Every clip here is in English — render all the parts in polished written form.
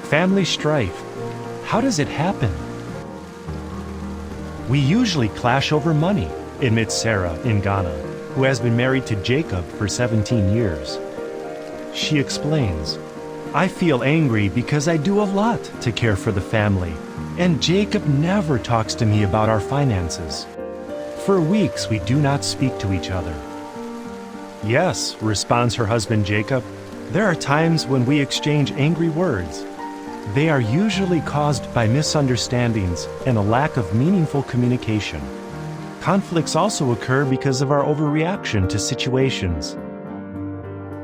Family strife. How does it happen? We usually clash over money, admits Sarah in Ghana, who has been married to Jacob for 17 years. She explains, I feel angry because I do a lot to care for the family, and Jacob never talks to me about our finances. For weeks, we do not speak to each other. Yes, responds her husband Jacob, there are times when we exchange angry words. They are usually caused by misunderstandings and a lack of meaningful communication. Conflicts also occur because of our overreaction to situations.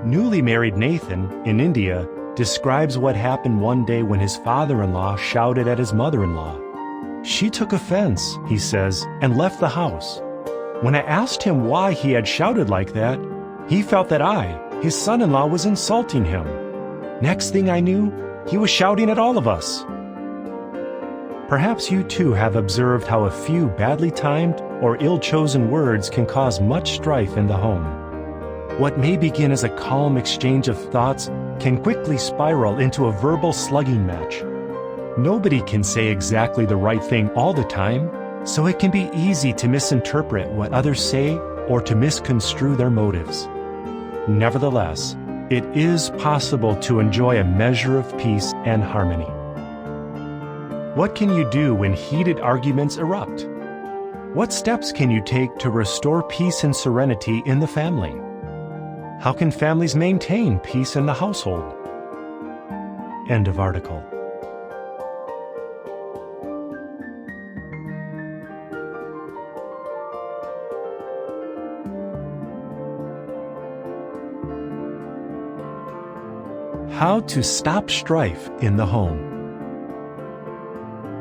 Newly married Nathan, in India, describes what happened one day when his father-in-law shouted at his mother-in-law. She took offense, he says, and left the house. When I asked him why he had shouted like that, he felt that I, his son-in-law, was insulting him. Next thing I knew, he was shouting at all of us. Perhaps you too have observed how a few badly timed or ill-chosen words can cause much strife in the home. What may begin as a calm exchange of thoughts can quickly spiral into a verbal slugging match. Nobody can say exactly the right thing all the time, so it can be easy to misinterpret what others say or to misconstrue their motives. Nevertheless, it is possible to enjoy a measure of peace and harmony. What can you do when heated arguments erupt? What steps can you take to restore peace and serenity in the family? How can families maintain peace in the household? End of article. How to stop strife in the home.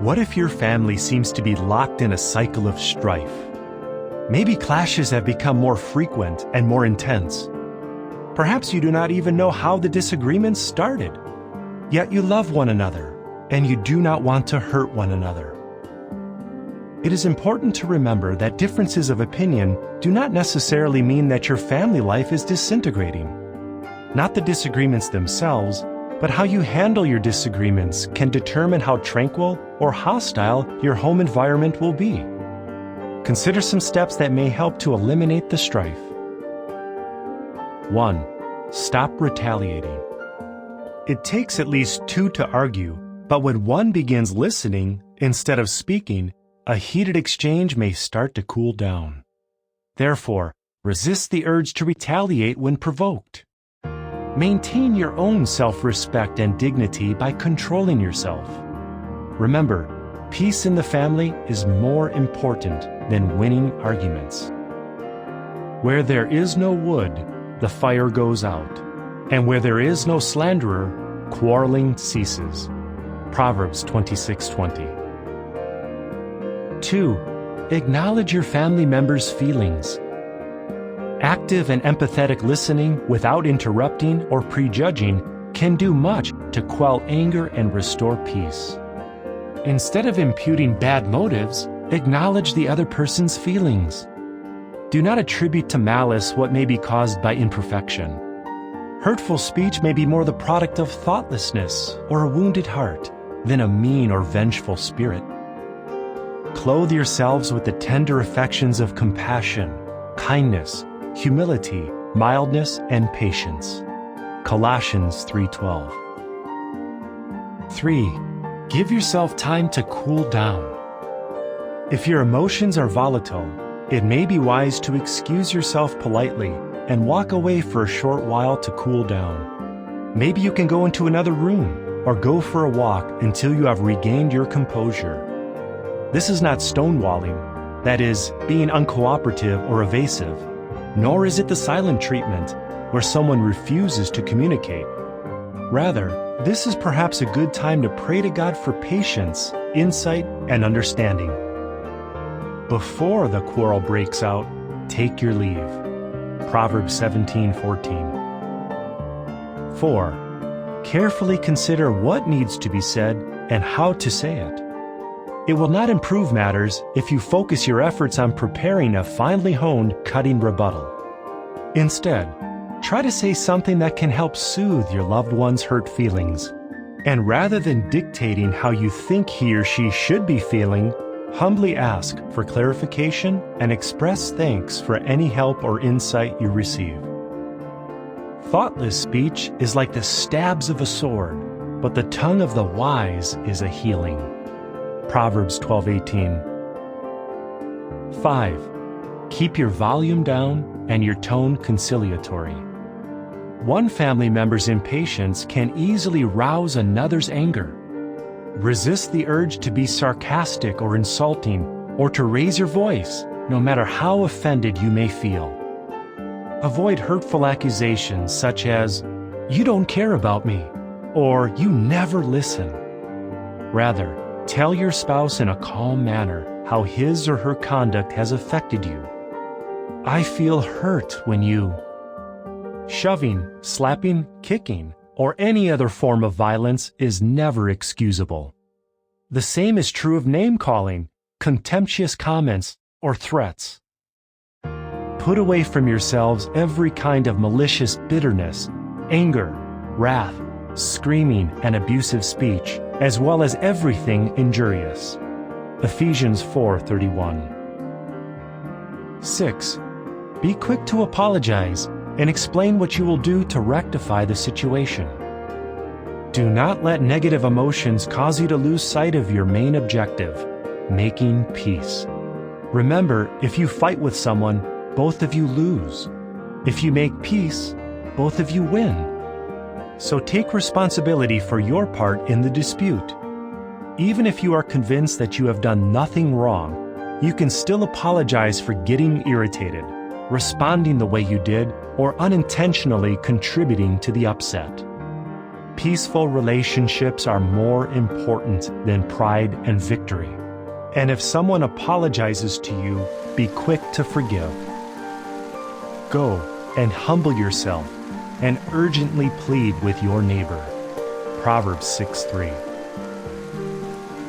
What if your family seems to be locked in a cycle of strife? Maybe clashes have become more frequent and more intense. Perhaps you do not even know how the disagreements started. Yet you love one another, and you do not want to hurt one another. It is important to remember that differences of opinion do not necessarily mean that your family life is disintegrating. Not the disagreements themselves, but how you handle your disagreements can determine how tranquil or hostile your home environment will be. Consider some steps that may help to eliminate the strife. 1. Stop retaliating. It takes at least two to argue, but when one begins listening instead of speaking, a heated exchange may start to cool down. Therefore, resist the urge to retaliate when provoked. Maintain your own self-respect and dignity by controlling yourself. Remember, peace in the family is more important than winning arguments. Where there is no wood, the fire goes out, and where there is no slanderer, quarreling ceases. Proverbs 26:20. 2. Acknowledge your family members' feelings. Active and empathetic listening without interrupting or prejudging can do much to quell anger and restore peace. Instead of imputing bad motives, acknowledge the other person's feelings. Do not attribute to malice what may be caused by imperfection. Hurtful speech may be more the product of thoughtlessness or a wounded heart than a mean or vengeful spirit. Clothe yourselves with the tender affections of compassion, kindness, humility, mildness, and patience. Colossians 3:12. 3. Give yourself time to cool down. If your emotions are volatile, it may be wise to excuse yourself politely and walk away for a short while to cool down. Maybe you can go into another room or go for a walk until you have regained your composure. This is not stonewalling, that is, being uncooperative or evasive. Nor is it the silent treatment, where someone refuses to communicate. Rather, this is perhaps a good time to pray to God for patience, insight, and understanding. Before the quarrel breaks out, take your leave. Proverbs 17:14. 4. Carefully consider what needs to be said and how to say it. It will not improve matters if you focus your efforts on preparing a finely honed, cutting rebuttal. Instead, try to say something that can help soothe your loved one's hurt feelings. And rather than dictating how you think he or she should be feeling, humbly ask for clarification and express thanks for any help or insight you receive. Thoughtless speech is like the stabs of a sword, but the tongue of the wise is a healing. Proverbs 12:18. 5. Keep your volume down and your tone conciliatory. One family member's impatience can easily rouse another's anger. Resist the urge to be sarcastic or insulting, or to raise your voice, no matter how offended you may feel. Avoid hurtful accusations such as, "You don't care about me," or "You never listen." Rather, tell your spouse in a calm manner how his or her conduct has affected you. "I feel hurt when you..." Shoving, slapping, kicking, or any other form of violence is never excusable. The same is true of name-calling, contemptuous comments, or threats. Put away from yourselves every kind of malicious bitterness, anger, wrath, screaming, and abusive speech, as well as everything injurious. Ephesians 4:31. 6. Be quick to apologize and explain what you will do to rectify the situation. Do not let negative emotions cause you to lose sight of your main objective, making peace. Remember, if you fight with someone, both of you lose. If you make peace, both of you win. So take responsibility for your part in the dispute. Even if you are convinced that you have done nothing wrong, you can still apologize for getting irritated, responding the way you did, or unintentionally contributing to the upset. Peaceful relationships are more important than pride and victory. And if someone apologizes to you, be quick to forgive. Go and humble yourself and urgently plead with your neighbor. Proverbs 6:3.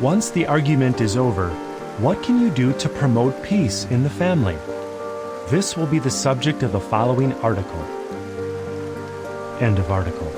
Once the argument is over, what can you do to promote peace in the family? This will be the subject of the following article. End of article.